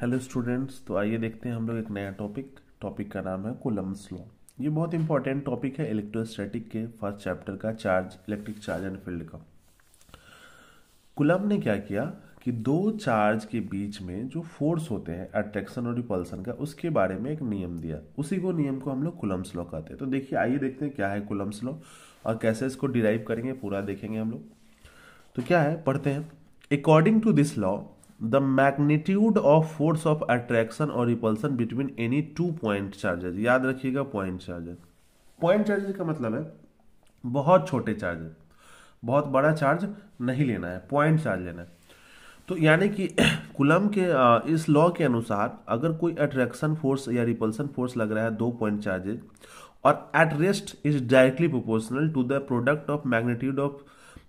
Hello students, तो आइए देखते हैं हम लोग एक नया टॉपिक का नाम है कूलम्ब्स लॉ। ये बहुत इंपॉर्टेंट टॉपिक है इलेक्ट्रोस्टैटिक के फर्स्ट चैप्टर का, charge, electric charge and field का। कूलम्ब ने क्या किया कि दो चार्ज के बीच में जो फोर्स होते हैं अट्रैक्शन और रिपल्सन का, उसके बारे में एक नियम दिया। उसी को नियम को हम लोग कूलम्ब्स लॉ कहते हैं। तो देखिए, आइए देखते हैं क्या है कूलम्ब्स लॉ और कैसे इसको डिराइव करेंगे, पूरा देखेंगे हम लोग। तो क्या है, पढ़ते हैं। According to this law, the magnitude of force of attraction और repulsion between any two point charges, याद रखिएगा पॉइंट चार्जेस। पॉइंट चार्जेस का मतलब है बहुत छोटे चार्जेस, बहुत बड़ा चार्ज नहीं लेना है, पॉइंट चार्ज लेना है। तो यानी कि कूलम्ब के इस लॉ के अनुसार अगर कोई अट्रैक्शन फोर्स या रिपल्सन फोर्स लग रहा है दो पॉइंट चार्जेस और at rest is directly proportional to the product of magnitude of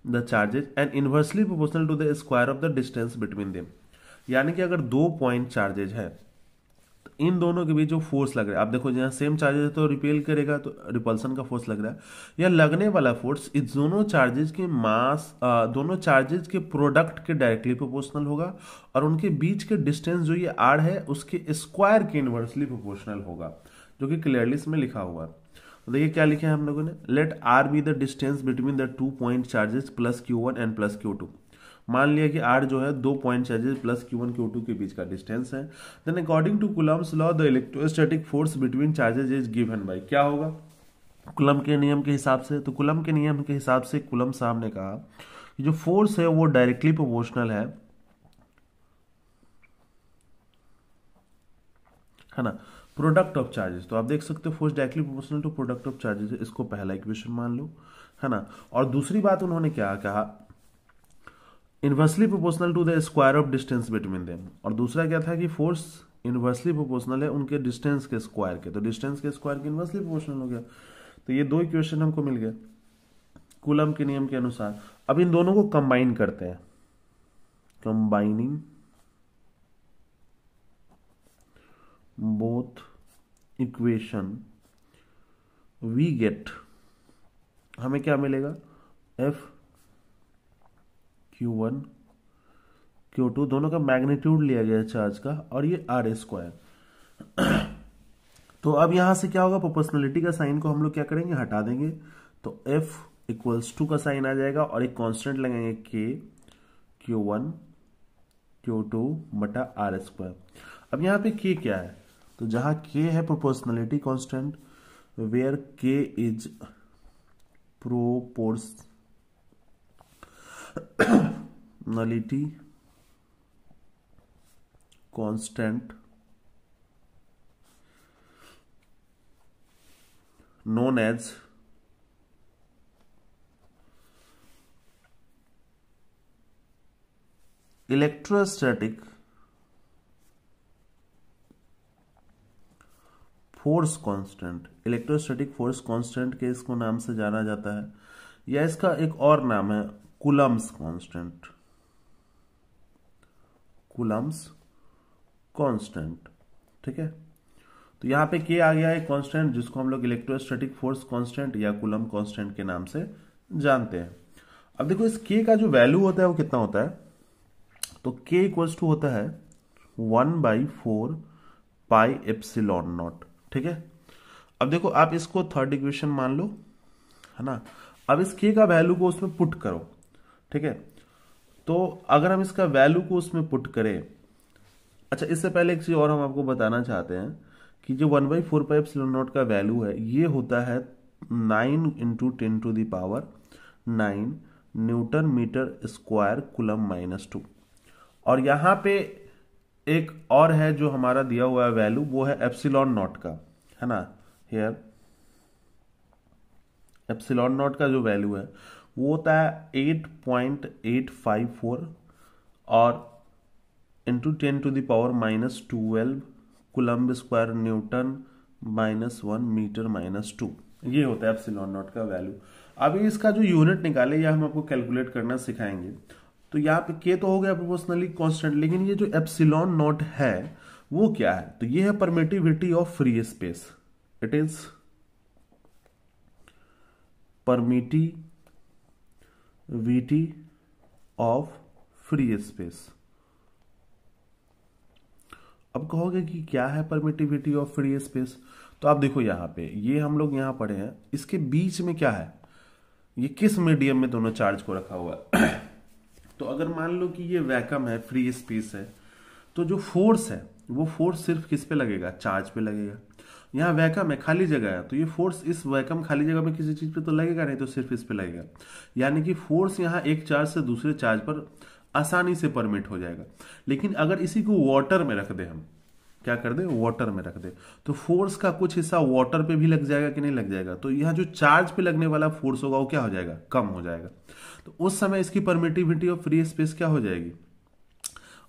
the charges and inversely proportional to the square of the distance between them. यानी कि अगर दो पॉइंट चार्जेज है तो इन दोनों के बीच जो फोर्स लग रहा है, आप देखो जहां सेम चार्जेज है तो रिपेल करेगा तो रिपल्सन का फोर्स लग रहा है, या लगने वाला फोर्स इस दोनों चार्जेज के मास, दोनों चार्जेज के प्रोडक्ट के डायरेक्टली प्रोपोर्शनल होगा और उनके बीच के डिस्टेंस जो ये आर है उसके स्क्वायर के इनवर्सली प्रोपोर्शनल होगा, जो कि क्लियरली इसमें लिखा हुआ है। तो देखिए क्या लिखे हैं हम लोगों ने, let R be the distance between the two point charges plus Q1 and plus Q2। मान लिया कि आर जो है दो point charges plus Q1 Q2 के बीच का डिस्टेंस है। Then according to Coulomb's law the electrostatic force between charges is given by, क्या होगा कूलम्ब के नियम के हिसाब से। तो कूलम्ब के नियम के हिसाब से कूलम्ब साहब ने कहा कि जो फोर्स है वो डायरेक्टली प्रोपोर्शनल है ना, प्रोडक्ट ऑफ चार्जेस। तो आप देख सकते हो force directly proportional to product of charges, इसको पहला इक्वेशन मान लो, है ना। और दूसरी बात उन्होंने क्या कहा, inversely proportional to the square of distance between them. और दूसरा क्या था कि फोर्स इनवर्सली प्रोपोर्शनल है उनके डिस्टेंस के स्क्वायर के, तो डिस्टेंस के स्क्वायर के इनवर्सली प्रोपोर्शनल हो गया। तो ये दो इक्वेशन हमको मिल गए कूलम्ब के नियम के अनुसार। अब इन दोनों को कंबाइन करते हैं, combining both equation we get, हमें क्या मिलेगा, एफ Q1 Q2 दोनों का मैग्नीट्यूड लिया गया है चार्ज का और ये आर स्क्वायर। तो अब यहां से क्या होगा, प्रोपोर्शनलिटी का साइन को हम लोग क्या करेंगे, हटा देंगे। तो F इक्वल्स टू का साइन आ जाएगा और एक कांस्टेंट लगाएंगे K Q1 Q2 बटा आर स्क्वायर। अब यहाँ पे K क्या है, तो जहां K है proportionality constant, where K is proportionality constant known as electrostatic force constant. Electrostatic force constant के इसको नाम से जाना जाता है, या इसका एक और नाम है कूलम्ब्स कांस्टेंट, कूलम्ब्स कांस्टेंट। ठीक है, तो यहां पे के आ गया है कांस्टेंट, जिसको हम लोग इलेक्ट्रोस्टैटिक फोर्स कांस्टेंट या कूलम्ब कांस्टेंट के नाम से जानते हैं। अब देखो इस के का जो वैल्यू होता है वो कितना होता है, तो के इक्वल्स टू होता है 1/4 पाई एप्सिलॉन नॉट। ठीक है, अब देखो आप इसको थर्ड इक्वेशन मान लो, है ना। अब इस के का वैल्यू को उसमें पुट करो। ठीक है, तो अगर हम इसका वैल्यू को उसमें पुट करें, अच्छा इससे पहले एक चीज और हम आपको बताना चाहते हैं कि जो 1/4 पाई एप्सिलॉन नॉट का वैल्यू है ये होता है 9 into 10⁹ newton metre square coulomb -2। और यहां पे एक और है जो हमारा दिया हुआ है वैल्यू, वो है एप्सिलॉन नॉट का, है ना। हियर एप्सिलॉन नॉट का जो वैल्यू है वो होता है 8.854 और into 10⁻⁻12 coulomb square newton -1 metre -2, ये होता है एप्सिलॉन नॉट का वैल्यू। अभी इसका जो यूनिट निकाले या हम आपको कैलकुलेट करना सिखाएंगे। तो यहाँ पे के तो हो गया प्रोपोर्शनली कांस्टेंट, लेकिन ये जो एप्सिलॉन नॉट है वो क्या है, तो ये है permittivity of free space. It is permittivity of free space. अब कहोगे कि क्या है परमिटिविटी ऑफ फ्री स्पेस, तो आप देखो यहाँ पे ये हम लोग यहाँ पढ़े हैं, इसके बीच में क्या है, ये किस मीडियम में दोनों चार्ज को रखा हुआ है। तो अगर मान लो कि ये वैक्यूम है, फ्री स्पेस है, तो जो फोर्स है वो फोर्स सिर्फ किस पे लगेगा, चार्ज पे लगेगा। यहाँ वैक्यूम है, खाली जगह है, तो ये फोर्स इस वैक्यूम खाली जगह में किसी चीज पे तो लगेगा नहीं, तो सिर्फ इस पे लगेगा। यानी कि फोर्स यहाँ एक चार्ज से दूसरे चार्ज पर आसानी से परमिट हो जाएगा। लेकिन अगर इसी को वाटर में रख दे, हम क्या कर दे, वाटर में रख दे, तो फोर्स का कुछ हिस्सा वाटर पे भी लग जाएगा कि नहीं लग जाएगा, तो यहाँ जो चार्ज पे लगने वाला फोर्स होगा वो क्या हो जाएगा, कम हो जाएगा। तो उस समय इसकी परमिटिविटी ऑफ फ्री स्पेस क्या हो जाएगी,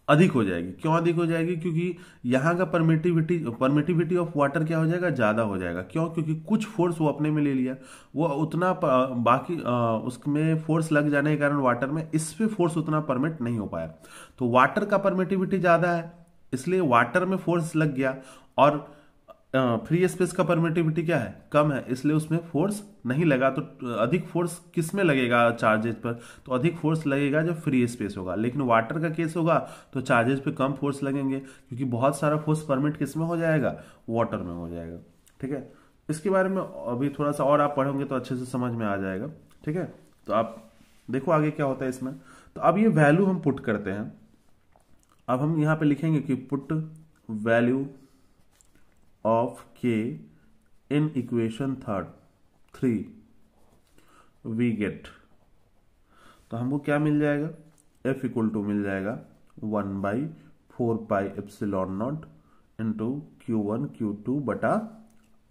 अधिक हो जाएगी। क्यों अधिक हो जाएगी, क्योंकि यहाँ का परमिटिविटी ऑफ वाटर क्या हो जाएगा, ज्यादा हो जाएगा। क्यों, क्योंकि कुछ फोर्स वो अपने में ले लिया, वो उतना बाकी उसमें फोर्स लग जाने के कारण वाटर में इस पे फोर्स उतना परमिट नहीं हो पाया। तो वाटर का परमिटिविटी ज्यादा है, इसलिए वाटर में फोर्स लग गया, और फ्री स्पेस का परमिटिविटी क्या है, कम है, इसलिए उसमें फोर्स नहीं लगा। तो अधिक फोर्स किस में लगेगा, चार्जेस पर, तो अधिक फोर्स लगेगा जो फ्री स्पेस होगा। लेकिन वाटर का केस होगा तो चार्जेस पे कम फोर्स लगेंगे, क्योंकि बहुत सारा फोर्स परमिट किस में हो जाएगा, वाटर में हो जाएगा। ठीक है, इसके बारे में अभी थोड़ा सा और आप पढ़ोगे तो अच्छे से समझ में आ जाएगा। ठीक है, तो आप देखो आगे क्या होता है इसमें। तो अब ये वैल्यू हम पुट करते हैं। अब हम यहां पे लिखेंगे कि put value of k in equation 3 we get, तो हमको क्या मिल जाएगा, F इक्वल टू मिल जाएगा 1/4πε0 इंटू Q1 Q2 बटा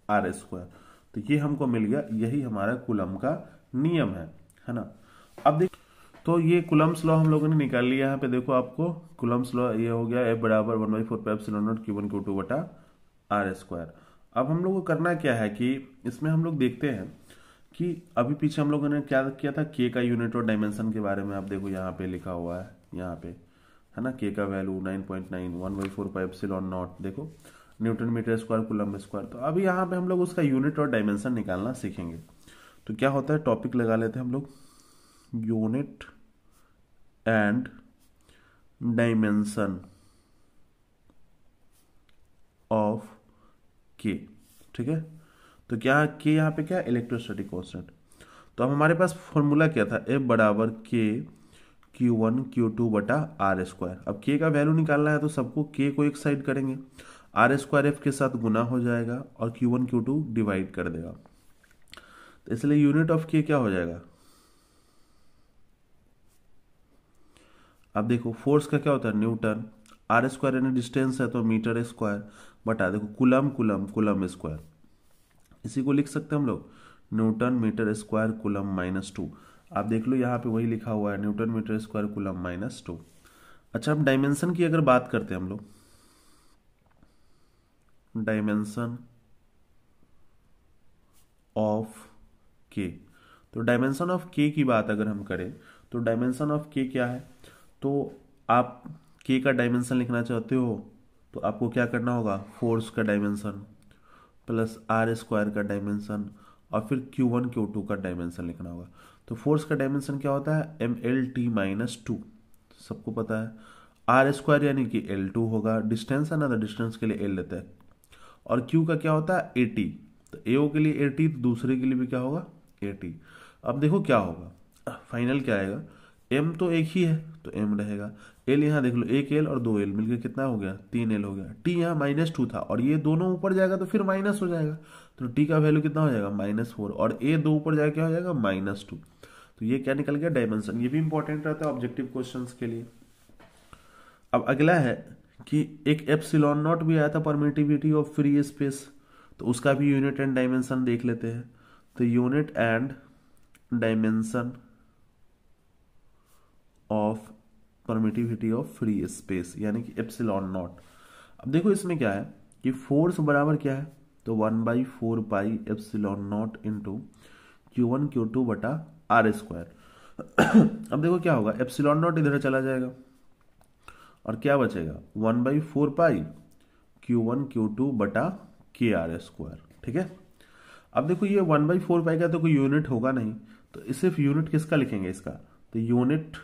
R²। तो ये हमको मिल गया, यही हमारा कूलम का नियम है ना। अब देखो, तो ये कूलम्स लॉ हम लोगों ने निकाल लिया। यहाँ पे देखो आपको कूलम्स लॉ ये हो गया, F बराबर 1/4πε0 Q1 Q2 बटा R²। अब हम लोग को करना क्या है कि इसमें हम लोग देखते हैं कि अभी पीछे हम लोगों ने क्या किया था, के का यूनिट और डायमेंशन के बारे में। आप देखो यहाँ पे लिखा हुआ है, यहाँ पे है ना, के का वैल्यू 9.9 1/4πε0, देखो newton metre square coulomb square. तो अभी यहाँ पे हम लोग उसका यूनिट और डायमेंशन निकालना सीखेंगे। तो क्या होता है, टॉपिक लगा लेते हैं हम लोग, यूनिट एंड डायमेंशन ऑफ के। ठीक है, तो क्या के यहाँ पे क्या, इलेक्ट्रोस्टैटिक कांस्टेंट। तो अब हमारे पास फॉर्मूला क्या था, F बराबर के Q1 Q2 बटा R²। अब के का वैल्यू निकालना है तो सबको के को एक साइड करेंगे, R² F के साथ गुना हो जाएगा और Q1 Q2 डिवाइड कर देगा। तो इसलिए यूनिट ऑफ के क्या हो जाएगा, अब देखो फोर्स का क्या होता है, न्यूटन, R² यानी डिस्टेंस है तो मीटर स्क्वायर बटा देखो कूलम कूलम कूलम स्क्वायर, इसी को लिख सकते हैं हम लोग, न्यूटन मीटर स्क्वायर कूलम -2। आप देख लो यहाँ पे वही लिखा हुआ है, न्यूटन मीटर स्क्वायर कूलम -2। अच्छा, अब डायमेंशन की अगर बात करते हैं हम लोग, डायमेंशन ऑफ के, तो डायमेंशन ऑफ के की बात अगर हम करें तो डायमेंशन ऑफ के क्या है, तो आप के का डायमेंशन लिखना चाहते हो तो आपको क्या करना होगा, फोर्स का डायमेंशन प्लस R² का डायमेंशन और फिर Q1 Q2 का डायमेंशन लिखना होगा। तो फोर्स का डायमेंशन क्या होता है, mLT-2, सबको पता है। R² यानी कि L2 होगा, डिस्टेंस है ना, तो डिस्टेंस के लिए L लेते हैं। और Q का क्या होता है, AT, तो AO के लिए AT, तो दूसरे के लिए भी क्या होगा, AT। अब देखो क्या होगा, फाइनल क्या आएगा, m तो एक ही है तो m रहेगा, l यहाँ देख लो, एक l और 2l मिलकर कितना हो गया, 3l हो गया। t यहाँ -2 था और ये दोनों ऊपर जाएगा तो फिर माइनस हो जाएगा, तो t का वैल्यू कितना हो जाएगा, -4, और a दो ऊपर जाएगा क्या हो जाएगा, -2। तो ये क्या निकल गया, डायमेंशन। ये भी इंपॉर्टेंट रहता है ऑब्जेक्टिव क्वेश्चंस के लिए। अब अगला है कि एक ε0 भी आया था, परमिटिविटी ऑफ फ्री स्पेस, तो उसका भी यूनिट एंड डायमेंशन देख लेते हैं। तो unit and dimension of permittivity of free space यानी कि ε0। अब देखो इसमें क्या है कि फोर्स बराबर क्या है, तो 1/4πε0 इंटू Q1 Q2 बटा R²। अब देखो क्या होगा, ε0 इधर चला जाएगा और क्या बचेगा, 1/4π Q1 Q2 बटा KR²। ठीक है, अब देखो ये 1/4π का तो कोई यूनिट होगा नहीं, तो सिर्फ यूनिट किसका लिखेंगे इसका, तो unit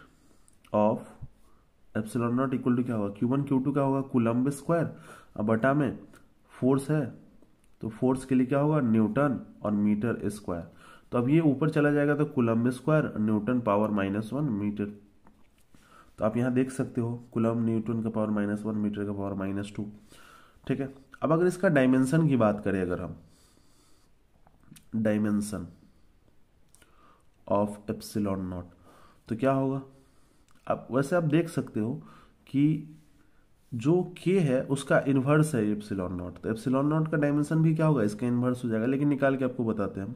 of epsilon naught equal to क्या होगा, Q1 Q2 क्या होगा, कूलम्ब स्क्वायर, अब बटा में फोर्स है तो फोर्स के लिए क्या होगा, न्यूटन और मीटर स्क्वायर। तो अब ये ऊपर चला जाएगा तो coulomb square newton power -1 metre. तो आप यहाँ देख सकते हो कूलम्ब न्यूटन का पावर -1 मीटर का पावर -2। ठीक है, अब अगर इसका डायमेंशन की बात करें, अगर हम डायमेंशन ऑफ एप्सिलॉन नॉट तो क्या होगा, अब वैसे आप देख सकते हो कि जो k है उसका इन्वर्स है एप्सिलॉन नॉट, तो एप्सिलॉन नॉट का डायमेंशन भी क्या होगा, इसका इन्वर्स हो जाएगा, लेकिन निकाल के आपको बताते हैं हम।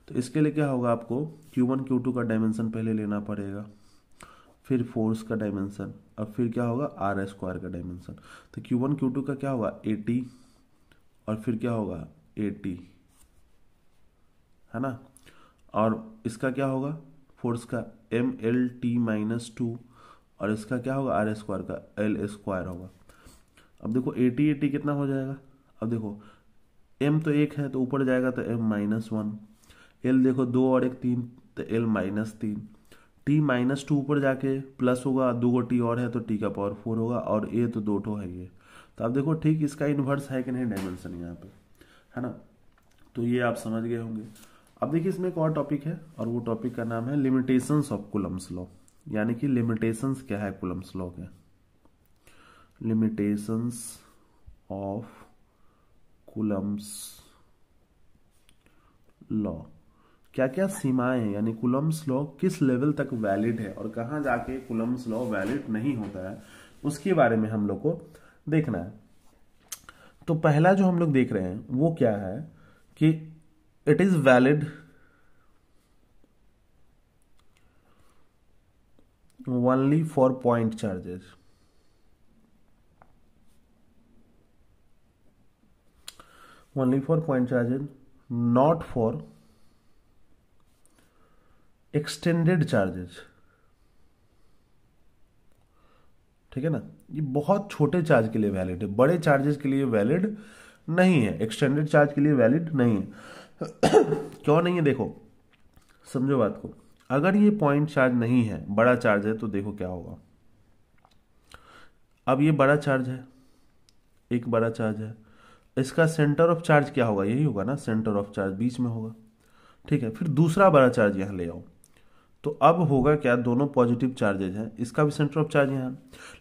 तो इसके लिए क्या होगा, आपको Q1 Q2 का डायमेंशन पहले लेना पड़ेगा, फिर फोर्स का डायमेंशन, अब फिर क्या होगा आर स्क्वायर का डायमेंशन। तो Q1 Q2 का क्या होगा 80 और फिर क्या होगा 80, है ना, और इसका क्या होगा फोर्स का MLT-2 और इसका क्या होगा आर स्क्वायर का L स्क्वायर होगा। अब देखो 80 कितना हो जाएगा, अब देखो m तो 1 है तो ऊपर जाएगा तो m-1, l देखो 2 और 1 3 तो l-3, t-2 ऊपर जाके प्लस होगा, 2 t और है तो t का पावर 4 होगा, और a तो 2 ठो है ये। तो आप देखो ठीक इसका इन्वर्स है कि नहीं डायमेंशन यहाँ पे, है ना। तो ये आप समझ गए होंगे। अब देखिए इसमें एक और टॉपिक है और वो टॉपिक का नाम है लिमिटेशंस ऑफ कूलम्ब्स लॉ, यानी कि लिमिटेशंस क्या है कूलम्ब्स लॉ के, लिमिटेशंस ऑफ कूलम्ब्स लॉ, क्या क्या सीमाएं हैं, यानी कूलम्ब्स लॉ किस लेवल तक वैलिड है और कहां जाके कूलम्ब्स लॉ वैलिड नहीं होता है, उसके बारे में हम लोग को देखना है। तो पहला जो हम लोग देख रहे हैं वो क्या है कि it is valid only for point charges, only for point charges, not for extended charges. ठीक है ना, ये बहुत छोटे चार्ज के लिए वैलिड है, बड़े चार्जेस के लिए वैलिड नहीं है, एक्सटेंडेड चार्ज के लिए वैलिड नहीं है। क्यों नहीं है, देखो समझो बात को, अगर ये पॉइंट चार्ज नहीं है, बड़ा चार्ज है, तो देखो क्या होगा। अब ये बड़ा चार्ज है, एक बड़ा चार्ज है, इसका सेंटर ऑफ चार्ज क्या होगा, यही होगा ना, सेंटर ऑफ चार्ज बीच में होगा। ठीक है, फिर दूसरा बड़ा चार्ज यहां ले आओ, तो अब होगा क्या, दोनों पॉजिटिव चार्जेज हैं, इसका भी सेंटर ऑफ चार्ज यहाँ,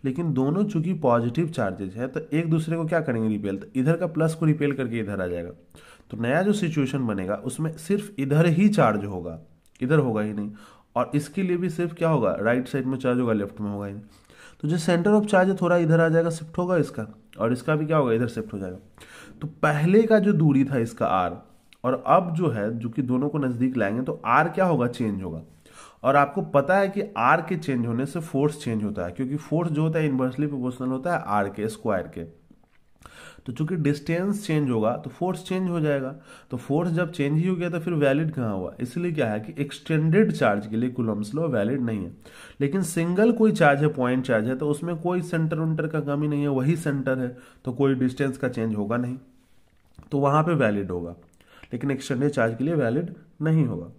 लेकिन दोनों चूंकि पॉजिटिव चार्जेज है तो एक दूसरे को क्या करेंगे, रिपेल, तो इधर का प्लस को रिपेल करके इधर आ जाएगा। तो नया जो सिचुएशन बनेगा उसमें सिर्फ इधर ही चार्ज होगा, इधर होगा ही नहीं, और इसके लिए भी सिर्फ क्या होगा, राइट साइड में चार्ज होगा, लेफ्ट में होगा ही नहीं। तो जो सेंटर ऑफ चार्ज है थोड़ा इधर आ जाएगा, शिफ्ट होगा इसका, और इसका भी क्या होगा, इधर शिफ्ट हो जाएगा। तो पहले का जो दूरी था इसका r, और अब जो है जो कि दोनों को नजदीक लाएंगे तो r क्या होगा, चेंज होगा। और आपको पता है कि r के चेंज होने से फोर्स चेंज होता है, क्योंकि फोर्स जो होता है इनवर्सली प्रोपोर्शनल होता है r के स्क्वायर के। तो चूंकि डिस्टेंस चेंज होगा तो फोर्स चेंज हो जाएगा, तो फोर्स जब चेंज ही हो गया तो फिर वैलिड कहाँ हुआ, इसलिए क्या है कि एक्सटेंडेड चार्ज के लिए कूलम्ब्स लॉ वैलिड नहीं है। लेकिन सिंगल कोई चार्ज है, पॉइंट चार्ज है, तो उसमें कोई सेंटर उंटर का कमी नहीं है, वही सेंटर है, तो कोई डिस्टेंस का चेंज होगा नहीं, तो वहां पे वैलिड होगा, लेकिन एक्सटेंडेड चार्ज के लिए वैलिड नहीं होगा।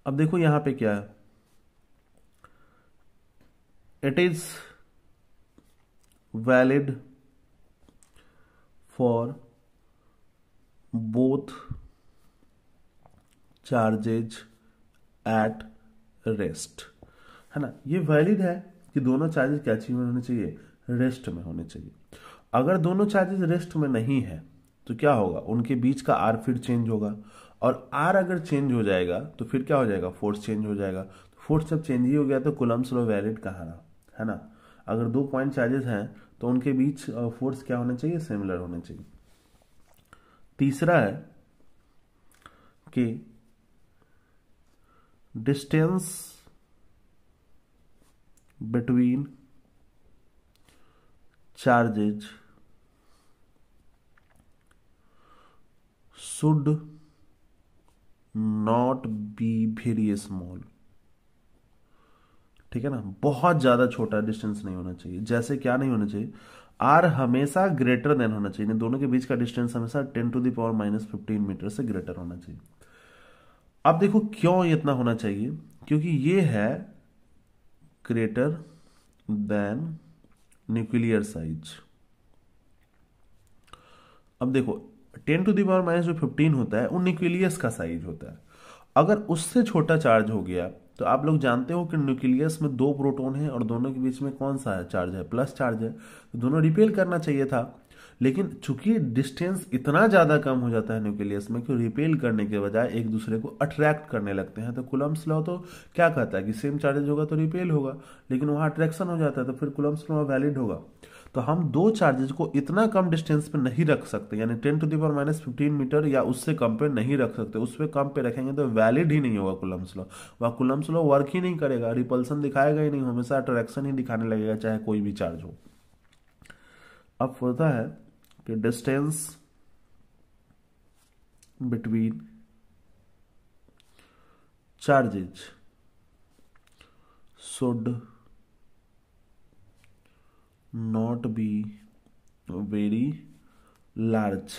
अब देखो यहां पे क्या है, it is valid for both charges at rest, है ना, ये वैलिड है कि दोनों चार्जेस क्या चीज में होने चाहिए, रेस्ट में होने चाहिए। अगर दोनों चार्जेस रेस्ट में नहीं है तो क्या होगा, उनके बीच का आर फिर चेंज होगा, और आर अगर चेंज हो जाएगा तो फिर क्या हो जाएगा, फोर्स चेंज हो जाएगा। फोर्स जब चेंज ही हो गया तो कूलम्ब्स लॉ वैलिड कहाँ रहा, है ना। अगर दो पॉइंट चार्जेस हैं तो उनके बीच फोर्स क्या होना चाहिए, सिमिलर होने चाहिए। तीसरा है कि distance between charges should not be very small. ठीक है ना, बहुत ज्यादा छोटा डिस्टेंस नहीं होना चाहिए। जैसे क्या नहीं होना चाहिए, आर हमेशा ग्रेटर देन होना चाहिए, दोनों के बीच का डिस्टेंस हमेशा 10⁻⁻15 मीटर से ग्रेटर होना चाहिए। अब देखो क्यों इतना होना चाहिए, क्योंकि ये है ग्रेटर देन न्यूक्लियर साइज। अब देखो 10⁻⁻जो 15 होता है वो न्यूक्लियस का साइज होता है। अगर उससे छोटा चार्ज हो गया तो आप लोग जानते हो कि न्यूक्लियस में 2 प्रोटॉन है और दोनों के बीच में कौन सा है, चार्ज है, प्लस चार्ज है, तो दोनों रिपेल करना चाहिए था। लेकिन चूंकि डिस्टेंस इतना ज्यादा कम हो जाता है न्यूक्लियस में कि रिपेल करने के बजाय एक दूसरे को अट्रैक्ट करने लगते हैं, तो कूलम्ब्स लॉ तो क्या कहता है कि सेम चार्जेज होगा तो रिपेल होगा, लेकिन वहां अट्रैक्शन हो जाता है तो फिर कूलम्ब्स लॉ वैलिड होगा। तो हम दो चार्जेज को इतना कम डिस्टेंस पे नहीं रख सकते, यानी 10⁻⁻15 मीटर या उससे कम पे नहीं रख सकते। उससे कम पे रखेंगे तो वैलिड ही नहीं होगा कूलम्ब्स लॉ, वह कूलम्ब्स लॉ वर्क ही नहीं करेगा, रिपल्सन दिखाएगा ही नहीं, हमेशा अट्रैक्शन ही दिखाने लगेगा चाहे कोई भी चार्ज हो। अब होता है कि distance between charges should not be very large.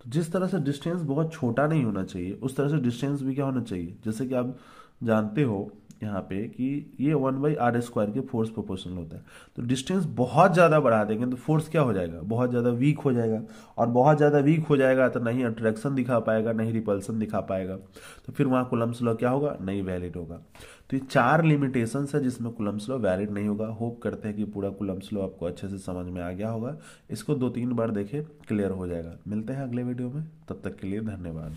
तो जिस तरह से डिस्टेंस बहुत छोटा नहीं होना चाहिए उस तरह से डिस्टेंस भी क्या होना चाहिए, जैसे कि आप जानते हो यहाँ पे कि ये 1/r² के फोर्स प्रोपोर्शनल होता है। तो डिस्टेंस बहुत ज़्यादा बढ़ा देंगे तो फोर्स क्या हो जाएगा, बहुत ज़्यादा वीक हो जाएगा, और बहुत ज़्यादा वीक हो जाएगा तो नहीं अट्रैक्शन दिखा पाएगा नहीं रिपल्सन दिखा पाएगा, तो फिर वहाँ कूलम्ब्स लॉ क्या होगा, नहीं वैलिड होगा। तो ये 4 लिमिटेशंस है जिसमें कूलम्ब्स लॉ वैलिड नहीं होगा। होप करते हैं कि पूरा कूलम्ब्स लॉ आपको अच्छे से समझ में आ गया होगा। इसको 2-3 बार देखें, क्लियर हो जाएगा। मिलते हैं अगले वीडियो में, तब तक के लिए धन्यवाद।